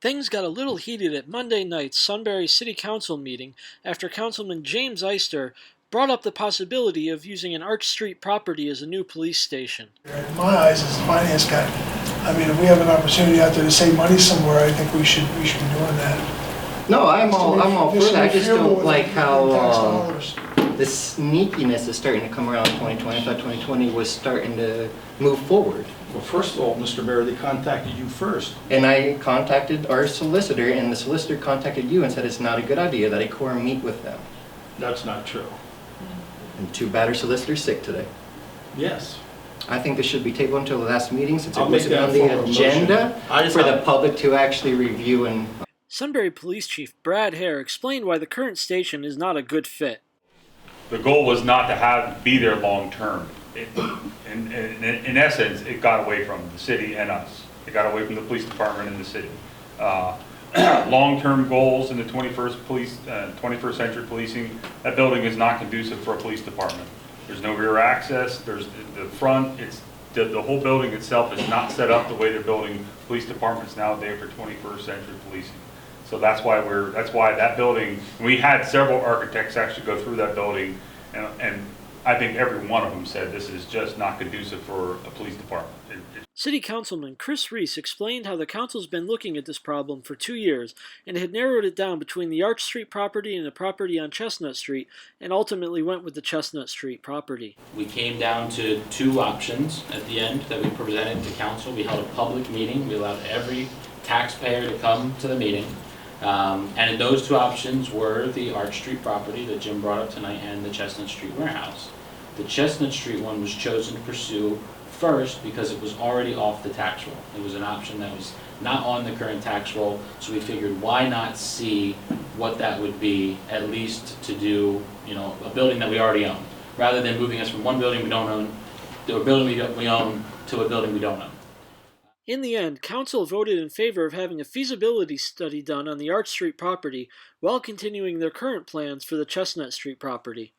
Things got a little heated at Monday night's Sunbury City Council meeting after Councilman James Eyster brought up the possibility of using an Arch Street property as a new police station. In my eyes, as a finance guy, I mean, if we have an opportunity out there to save money somewhere, I think we should be doing that. No, I'm all for that. I just don't like how the sneakiness is starting to come around 2020. I thought 2020 was starting to move forward. Well, first of all, Mr. Mayor, they contacted you first. And I contacted our solicitor, and the solicitor contacted you and said it's not a good idea that a quorum meet with them. That's not true. And too bad our solicitor's sick today. Yes. I think this should be tabled until the last meeting since it I'll make wasn't that on a the form of agenda motion. for the public to actually review and... Sunbury Police Chief Brad Hare explained why the current station is not a good fit. The goal was not to be there long term. In essence, it got away from the city and us. It got away from the police department and the city. Long-term goals in the 21st century policing, that building is not conducive for a police department. There's no rear access. There's the front. The whole building itself is not set up the way they're building police departments nowadays for 21st century policing. So that's why that building. We had several architects actually go through that building, and I think every one of them said this is just not conducive for a police department. City Councilman Chris Reese explained how the council's been looking at this problem for 2 years and had narrowed it down between the Arch Street property and the property on Chestnut Street, and ultimately went with the Chestnut Street property. We came down to two options at the end that we presented to council. We held a public meeting. We allowed every taxpayer to come to the meeting. And those two options were the Arch Street property that Jim brought up tonight and the Chestnut Street warehouse. The Chestnut Street one was chosen to pursue first because it was already off the tax roll. It was an option that was not on the current tax roll, so we figured why not see what that would be, at least to do, a building that we already own, rather than moving us from one building we don't own to a building we own to a building we don't own. In the end, council voted in favor of having a feasibility study done on the Arch Street property while continuing their current plans for the Chestnut Street property.